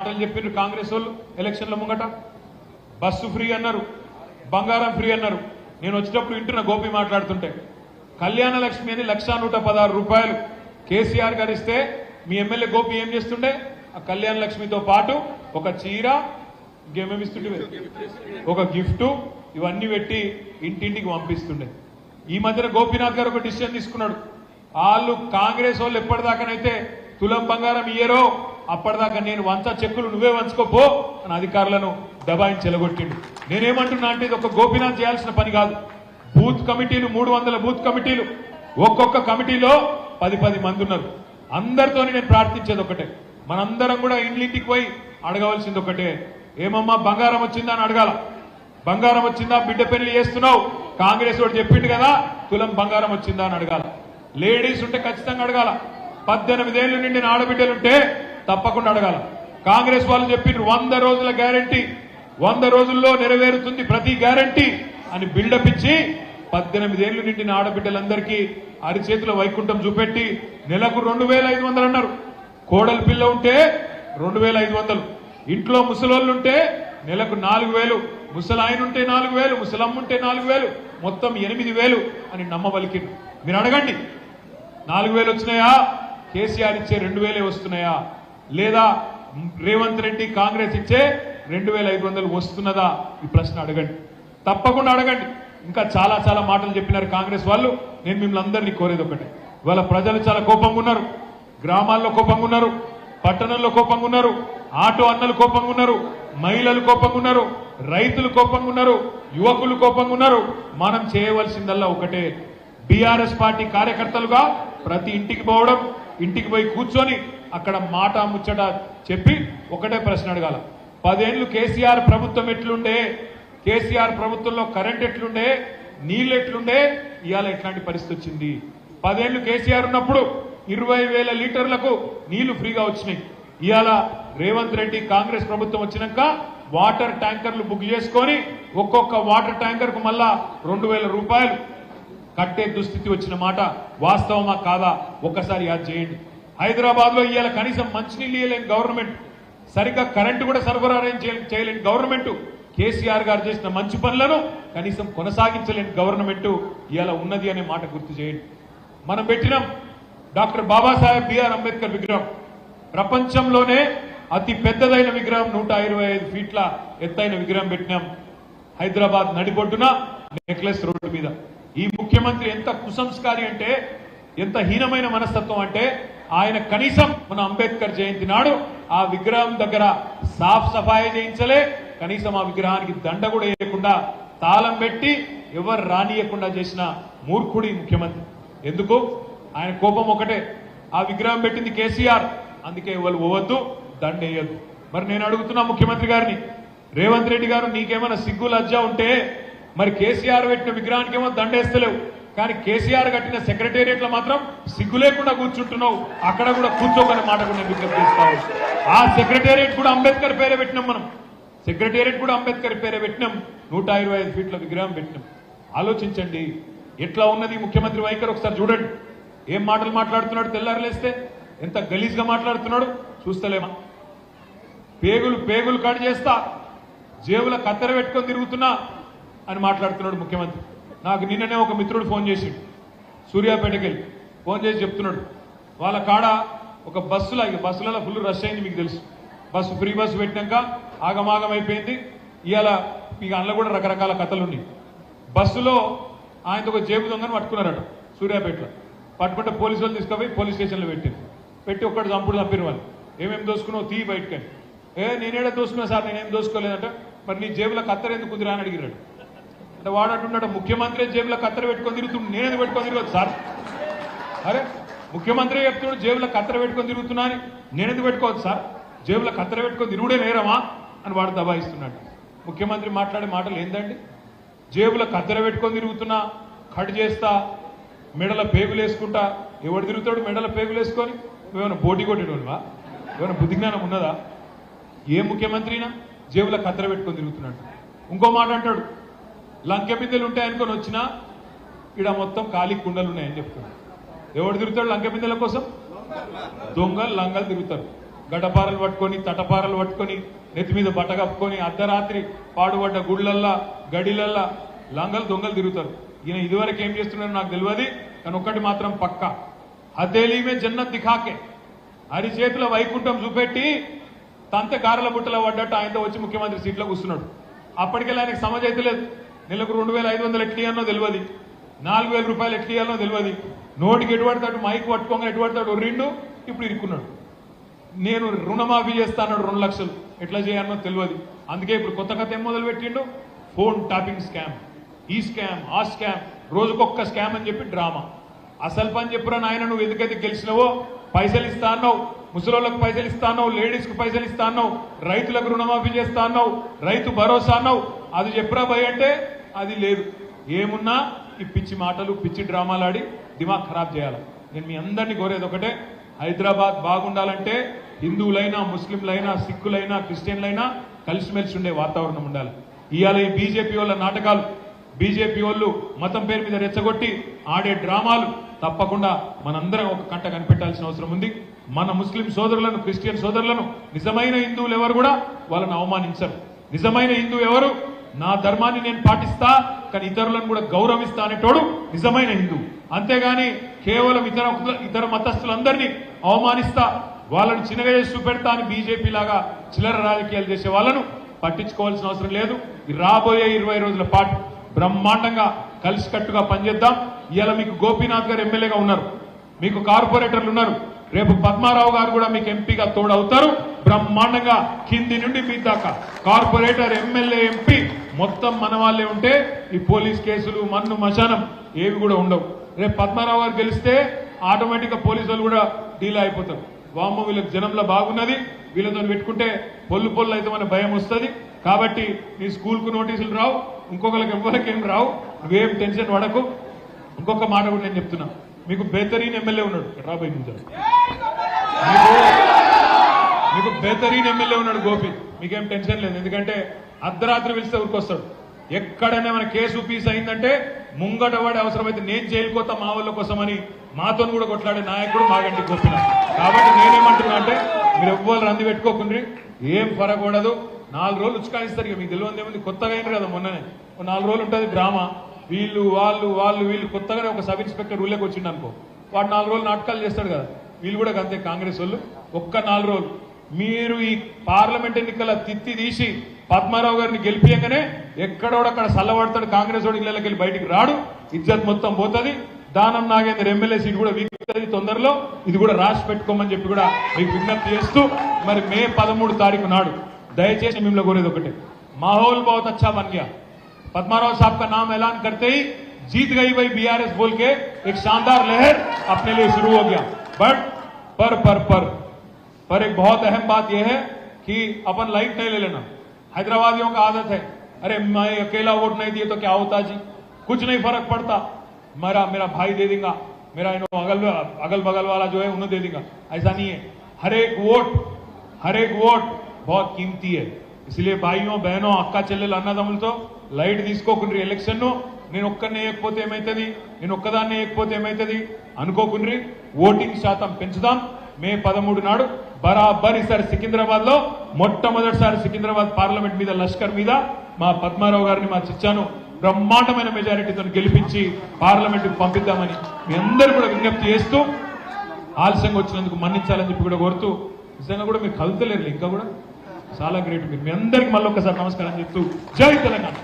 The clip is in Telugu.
మాటలు చెప్పిర్రు కాంగ్రెస్ వాళ్ళు ఎలక్షన్ల ముంగట. బస్సు ఫ్రీ అన్నారు, బంగారం ఫ్రీ అన్నారు. నేను వచ్చేటప్పుడు వింటున్న గోపి మాట్లాడుతుంటే కళ్యాణ లక్ష్మి అని 1,116 రూపాయలు కేసీఆర్ గారు ఇస్తే మీ ఎమ్మెల్యే గోపి ఏం చేస్తుండే? ఆ కళ్యాణ లక్ష్మితో పాటు ఒక చీర, ఇంకేమేమి ఇస్తుండే, ఒక గిఫ్ట్, ఇవన్నీ పెట్టి ఇంటింటికి పంపిస్తుండే. ఈ మధ్యన గోపీనాథ్ గారు ఒక డిసిషన్ తీసుకున్నాడు. వాళ్ళు కాంగ్రెస్ వాళ్ళు ఎప్పటిదాకానైతే తులం బంగారం ఇయ్యరో అప్పటిదాకా నేను వంచ చెక్కులు నువ్వే వంచుకోపో అని అధికారులను దబాయించి చెలగొట్టిండు. నేనేమంటున్నా అంటే ఇది ఒక గోపీనాథ్ చేయాల్సిన పని కాదు. బూత్ కమిటీలు 300 బూత్ కమిటీలు, ఒక్కొక్క కమిటీలో 10 మంది ఉన్నారు. అందరితో నేను ప్రార్థించేది ఒకటే, మనందరం కూడా ఇంటికి పోయి అడగవలసింది ఒకటే, ఏమమ్మా బంగారం వచ్చిందా అని అడగాల. బంగారం వచ్చిందా, బిడ్డ పెళ్లి చేస్తున్నావు, కాంగ్రెస్ వాడు చెప్పిండు కదా తులం బంగారం వచ్చిందా అని అడగాల. లేడీస్ ఉంటే ఖచ్చితంగా అడగాల. 18 ఏళ్లు నిండిన ఆడబిడ్డలుంటే తప్పకుండా అడగాల. కాంగ్రెస్ వాళ్ళు చెప్పిండ్రు 100 రోజుల గ్యారంటీ, 100 రోజుల్లో నెరవేరుతుంది ప్రతి గ్యారంటీ అని బిల్డప్ ఇచ్చి 18 ఏళ్లు నిండిన ఆడబిడ్డలందరికీ అరిచేతుల వైకుంఠం చూపెట్టి నెలకు 2,500 అన్నారు. కోడలి పిల్ల ఉంటే 2,500, ఇంట్లో ముసలోళ్ళుంటే నెలకు 4,000, ముసలాయన ఉంటే 4,000, ముసలమ్మ ఉంటే 4,000, మొత్తం 8,000 అని నమ్మవలికిండు. మీరు అడగండి, 4,000 వచ్చినాయా? కేసీఆర్ ఇచ్చే 2,000 వస్తున్నాయా? లేదా రేవంత్ రెడ్డి కాంగ్రెస్ ఇచ్చే 2,500 వస్తున్నదా? ఈ ప్రశ్న అడగండి, తప్పకుండా అడగండి. ఇంకా చాలా చాలా మాటలు చెప్పినారు కాంగ్రెస్ వాళ్ళు. నేను మిమ్మల్ని అందరినీ కోరేది ఒకటి, ఇవాళ ప్రజలు చాలా కోపంగా ఉన్నారు. గ్రామాల్లో కోపంగా ఉన్నారు, పట్టణంలో కోపంగా ఉన్నారు, ఆటో అన్నలు కోపంగా ఉన్నారు, మహిళలు కోపంగా ఉన్నారు, రైతులు కోపంగా ఉన్నారు, యువకులు కోపంగా ఉన్నారు. మనం చేయవలసిందల్లా ఒకటే, బీఆర్ఎస్ పార్టీ కార్యకర్తలుగా ప్రతి ఇంటికి పోవడం, ఇంటికి పోయి కూర్చొని అక్కడ మాట ముచ్చట చెప్పి ఒకటే ప్రశ్న అడగాల. 10 ఏళ్లు కేసీఆర్ ప్రభుత్వం ఎట్లుండే, కేసీఆర్ ప్రభుత్వంలో కరెంట్ ఎట్లుండే, నీళ్ళు ఎట్లుండే, ఇవాళ ఎట్లాంటి పరిస్థితి వచ్చింది? 10 ఏళ్లు కేసీఆర్ ఉన్నప్పుడు 20,000 లీటర్లకు నీళ్లు ఫ్రీగా వచ్చినాయి. ఇవాళ రేవంత్ రెడ్డి కాంగ్రెస్ ప్రభుత్వం వచ్చినాక వాటర్ ట్యాంకర్లు బుక్ చేసుకొని ఒక్కొక్క వాటర్ ట్యాంకర్ కు మళ్ళా 2,000 రూపాయలు కట్టే దుస్థితి వచ్చిన మాట వాస్తవమా కాదా ఒక్కసారి యాద్ చేయండి. హైదరాబాద్ లో ఇవాళ కనీసం మంచినీళ్ళు ఇవ్వలేని గవర్నమెంట్, సరిగ్గా కరెంటు కూడా సరఫరా చేయలేని గవర్నమెంట్, కేసీఆర్ గారు చేసిన మంచి పనులను కనీసం కొనసాగించలేని గవర్నమెంట్ ఇవాళ ఉన్నది అనే మాట గుర్తు చేయండి. మనం పెట్టినాం డాక్టర్ బాబాసాహెబ్ బిఆర్ అంబేద్కర్ విగ్రహం, ప్రపంచంలోనే అతి పెద్దదైన విగ్రహం, 125 ఫీట్ల ఎత్తైన విగ్రహం పెట్టినాం హైదరాబాద్ నడిబొడ్డున నెక్లెస్ రోడ్డు మీద. ఈ ముఖ్యమంత్రి ఎంత కుసంస్కారి అంటే, ఎంత హీనమైన మనస్తత్వం అంటే, ఆయన కనీసం మన అంబేద్కర్ జయంతి నాడు ఆ విగ్రహం దగ్గర సాఫ్ సఫాయి చేయించలే, కనీసం ఆ విగ్రహానికి దండ కూడా వేయకుండా తాళం పెట్టి ఎవరు రానియకుండా చేసిన మూర్ఖుడి ముఖ్యమంత్రి. ఎందుకు? ఆయన కోపం ఒకటే, ఆ విగ్రహం పెట్టింది కేసీఆర్, అందుకే ఎవరు పోవద్దు, దండ వేయద్దు. మరి నేను అడుగుతున్నా ముఖ్యమంత్రి గారిని, రేవంత్ రెడ్డి గారు నీకేమైనా సిగ్గు లజ్జ ఉంటే మరి కేసీఆర్ పెట్టిన విగ్రహానికేమో దండేస్తలేవు, కానీ కేసీఆర్ కట్టిన సెక్రటేరియట్ లో మాత్రం సిగ్గు లేకుండా కూర్చుంటున్నావు, అక్కడ కూడా కూర్చోకనే మాట కూడా నేను విజ్ఞప్తి చేస్తాను. ఆ సెక్రటేరియట్ కూడా అంబేద్కర్ పేరే పెట్టినాం, మనం సెక్రటేరియట్ కూడా అంబేద్కర్ పేరే పెట్టినాం, 125 ఫీట్ల విగ్రహం పెట్టినాం. ఆలోచించండి ఎట్లా ఉన్నది ముఖ్యమంత్రి వైఖరి, ఒకసారి చూడండి. ఏం మాటలు మాట్లాడుతున్నాడు, తెల్లారలేస్తే ఎంత గలీజ్గా మాట్లాడుతున్నాడు చూస్తలేమా? పేగులు కట్ చేస్తా, జేబుల కత్తెర పెట్టుకొని తిరుగుతున్నా అని మాట్లాడుతున్నాడు ముఖ్యమంత్రి. నాకు నిన్ననే ఒక మిత్రుడు ఫోన్ చేసిండు, సూర్యాపేటకి వెళ్ళి ఫోన్ చేసి చెప్తున్నాడు, వాళ్ళ కాడ ఒక బస్సులలో ఫుల్ రష్ అయింది, మీకు తెలుసు, ఫ్రీ బస్సు పెట్టినాక ఆగమాగం అయిపోయింది. ఇవాళ మీకు అందులో కూడా రకరకాల కథలు ఉన్నాయి. బస్సులో ఆయనతో ఒక జేబు దొంగను పట్టుకున్నారట సూర్యాపేటలో. పట్టుకుంటే పోలీసు వాళ్ళు తీసుకుపోయి పోలీస్ స్టేషన్లో పెట్టి ఒక్కటి చంపిన వాళ్ళు. ఏమేమి దోసుకున్నావు తీ బయటకని. నేనేడా దోసుకున్నా సార్, నేనేం దోసుకోలేదంట. మరి నీ జేబులో కత్తెర ఎందుకు కుదిరా అని అడిగిరాడు. అంటే వాడు అంటున్నాడు, ముఖ్యమంత్రి జేబులో కత్తెర పెట్టుకొని తిరుగుతుండు, నేనేది పెట్టుకొని తిరగదు సార్. అరే ముఖ్యమంత్రి చెప్తున్నాడు జేబులో కత్తెర పెట్టుకొని తిరుగుతున్నా అని, నేనేది పెట్టుకోవద్దు సార్, జేబులో కత్తెర పెట్టుకొని తిరుగుడే నేరమా అని వాడు దబాయిస్తున్నాడు. ముఖ్యమంత్రి మాట్లాడే మాటలు ఏందండి? జేబులో కత్తెర పెట్టుకొని తిరుగుతున్నా, కట్ చేస్తా, మెడల పేగులు వేసుకుంటా. ఎవడు తిరుగుతాడు మెడల పేగులు వేసుకొని? నువ్వేమైనా పోటీ కొట్టేటోనువా? ఏమైనా బుద్ధి జ్ఞానం ఉన్నదా? ఏ ముఖ్యమంత్రినా జేబులో కత్తెర పెట్టుకొని తిరుగుతున్నాడు. ఇంకో మాట అంటాడు, లంకె బిందెలు ఉంటాయనుకొని వచ్చినా ఇక్కడ మొత్తం ఖాళీ కుండలు ఉన్నాయని చెప్తున్నాడు. ఎవడు తిరుగుతాడు లంకె బిందెల కోసం? దొంగలు లంగలు తిరుగుతారు. గడపారలు పట్టుకొని తటపారలు పట్టుకొని నెత్తి మీద బట్ట కప్పుకొని అర్ధరాత్రి పాడుబడ్డ గుళ్ళల్లా గడిలల్లా లంగలు దొంగలు తిరుగుతారు. ఈయన ఇదివరకు ఏం చేస్తున్నారో నాకు తెలియదు, కానీ ఒక్కటి మాత్రం పక్క, హథేలీమే జన్నత్ దిఖాకే, అరిచేతుల వైకుంఠం చూపెట్టి తంతె గారెల బుట్టలో పడ్డట్టు ఆయనతో వచ్చి ముఖ్యమంత్రి సీట్లో కూర్చున్నాడు. అప్పటికెళ్ళి ఆయనకు సమజ్ అయితే లేదు. నెలకు 2500 ఎట్లియానో తెలియదు, 4000 రూపాయలు ఎట్లియానో తెలియదు. నోటికి ఎటుపడతాడు మైక్ పట్టుకోగా ఎటుపడతాడు ఒర్రిండు, ఇప్పుడు ఇరుక్కున్నాడు. నేను రుణమాఫీ చేస్తాను 2 లక్షలు, ఎట్లా చేయాలనో తెలియదు. అందుకే ఇప్పుడు కొత్త కథ ఏం మొదలు పెట్టిండు, ఫోన్ టాపింగ్ స్కామ్, ఈ స్కామ్ ఆ స్కామ్, రోజుకొక్క స్కామ్ అని చెప్పి డ్రామా. అసలు పని చెప్పురా నాయన, నువ్వు ఎందుకైతే గెలిచినావో పైసలు ఇస్తా అన్నావు, ముసలోళ్ళకు పైసలు ఇస్తా అన్నావు, లేడీస్ కు పైసలు ఇస్తా అన్నావు, రైతులకు రుణమాఫీ చేస్తా అన్నావు, రైతు భరోసా అన్నావు, అది చెప్పురా భయ్ అంటే అది లేదు. ఏమున్నా ఈ పిచ్చి మాటలు పిచ్చి డ్రామాలు ఆడి దిమాగ్ ఖరాబ్ చేయాలి. నేను మీ అందరినీ కోరేది ఒకటే, హైదరాబాద్ బాగుండాలంటే హిందువులైనా ముస్లింలైనా సిక్కులైనా క్రిస్టియన్లైనా కలిసిమెలిసి ఉండే వాతావరణం ఉండాలి. ఇవాళ ఈ బీజేపీ వాళ్ళ నాటకాలు, బీజేపీ వాళ్ళు మతం పేరు మీద రెచ్చగొట్టి ఆడే డ్రామాలు తప్పకుండా మనందరం ఒక కంట కనిపెట్టాల్సిన అవసరం ఉంది. మన ముస్లిం సోదరులను క్రిస్టియన్ సోదరులను నిజమైన హిందువులు ఎవరు కూడా వాళ్ళని అవమానించరు. నిజమైన హిందువు ఎవరు, నా ధర్మాన్ని నేను పాటిస్తా కానీ ఇతరులను కూడా గౌరవిస్తా అనేటోడు నిజమైన హిందువు. అంతేగాని కేవలం ఇతర మతస్థులందరినీ అవమానిస్తా వాళ్ళని చిన్నగా చేసి చూపెడతా అని బీజేపీ లాగా చిల్లర రాజకీయాలు చేసే వాళ్ళను పట్టించుకోవాల్సిన అవసరం లేదు. రాబోయే 20 రోజుల పాటు బ్రహ్మాండంగా కలిసికట్టుగా పనిచేద్దాం. ఇవాళ మీకు గోపీనాథ్ గారు ఎమ్మెల్యేగా ఉన్నారు, మీకు కార్పొరేటర్లు ఉన్నారు, రేపు పద్మారావు గారు కూడా మీకు ఎంపీగా తోడవుతారు. బ్రహ్మాండంగా కింది నుండి మీ దాకా కార్పొరేటర్ ఎమ్మెల్యే ఎంపీ మొత్తం మన వాళ్ళే ఉంటే ఈ పోలీస్ కేసులు మన్ను మశానం ఏవి కూడా ఉండవు. రేపు పద్మారావు గారు గెలిస్తే ఆటోమేటిక్ గా పోలీసు వాళ్ళు కూడా డీల్ అయిపోతారు. వామ్మ వీళ్ళకి జనంలో బాగున్నది, వీళ్ళతో పెట్టుకుంటే పొల్లు అయితే మన భయం వస్తుంది. కాబట్టి నీ స్కూల్కు నోటీసులు రావు, ఇంకొకరికి ఎవరికేం రావు, నువ్వేం టెన్షన్ పడకు. ఇంకొక మాట కూడా నేను చెప్తున్నా, మీకు బేహతరీన్ ఎమ్మెల్యే ఉన్నాడు రాబోయే నిమిషాలు, మీకు బేహతరీన్ ఎమ్మెల్యే ఉన్నాడు గోపి, మీకేం టెన్షన్ లేదు. ఎందుకంటే అర్ధరాత్రి పిలిస్తే ఊరికొస్తాడు. ఎక్కడైనా మన కేసు పీస్ అయిందంటే ముంగట వాడే అవసరమైతే నేను జైలుకోతా మా వాళ్ళ కోసం అని మాతో కూడా కొట్లాడే నాయకుడు మాగంటి గోపిన. కాబట్టి నేనేమంటున్నా అంటే మీరు ఎవ్వరు రంది పెట్టుకోకుండ్రి, ఏం పరకూడదు. 4 రోజులు ఉచ్చుకాయిస్తారు. ఇక మీకు తెలియదు ఏముంది, కొత్తగా అయినారు కదా మొన్ననే 4 రోజులు ఉంటుంది డ్రామా. వీళ్ళు వీళ్ళు కొత్తగానే ఒక సబ్ ఇన్స్పెక్టర్ ఊళ్ళకి వచ్చిండు అనుకో, వాడు 4 రోజులు నాటకాలు చేస్తాడు కదా, వీళ్ళు కూడా అంతే కాంగ్రెస్ వాళ్ళు. ఒక్క 4 రోజులు మీరు ఈ పార్లమెంట్ ఎన్నికల తిత్తి తీసి పద్మారావు గారిని గెలిపియంగానే ఎక్కడోడక్కడ చల్లబడతాడు. కాంగ్రెస్ వాడు ఇళ్లకి వెళ్ళి బయటికి రాడు, ఇజ్జత్ మొత్తం పోతుంది. దానం నాగేందర్ ఎమ్మెల్యే సీట్ కూడా వీక్తుంది తొందరలో, ఇది కూడా రాసి పెట్టుకోమని చెప్పి కూడా మీకు విజ్ఞప్తి చేస్తూ, మరి మే 13 తారీఖు నాడు దయచేసి మిమ్మల్ని కోరేది ఒకటే, माहौल बहुत अच्छा बन गया। पद्माराव साहब का नाम ऐलान करते ही जीत गई वही बीआरएस बोल के एक शानदार लहर अपने लिए शुरू हो गया। बट पर एक बहुत अहम बात यह है कि अपन लाइट नहीं ले लेना। हैदराबादियों का आदत है, अरे मैं अकेला वोट नहीं दिए तो क्या होता जी, कुछ नहीं फर्क पड़ता, मेरा भाई दे देगा, मेरा अगल बगल वाला जो है उन्हें दे देगा। ऐसा नहीं है, हर एक वोट बहुत कीमती है। इसलिए भाइयों बहनों अक्का చెల్లెలు అన్నదమ్ములతో లైట్ తీసుకోకుండ్రి. ఎలక్షన్ నేను ఒక్కనే ఏకపోతే ఏమైతుంది, నేను ఒక్కదాన్నే ఏకపోతే ఏమైతుంది అనుకోకుండ్రి. ఓటింగ్ శాతం పెంచుదాం. మే 13 నాడు బరాబర్ ఈసారి సికింద్రాబాద్ లో మొట్టమొదటిసారి సికింద్రాబాద్ పార్లమెంట్ మీద లష్కర్ మీద మా పద్మారావు గారిని మా చిచ్చాను బ్రహ్మాండమైన మెజారిటీతో గెలిపించి పార్లమెంట్ పంపిద్దామని మీ అందరూ కూడా విజ్ఞప్తి చేస్తూ, ఆలస్యంగా వచ్చినందుకు మన్నించాలని చెప్పి కూడా కోరుతూ, నిజంగా కూడా మీరు కలుతలేరు ఇంకా కూడా చాలా గ్రేట్. మీరు మీ అందరికీ మళ్ళీ ఒక్కసారి నమస్కారం చెప్తూ జై తెలంగాణ.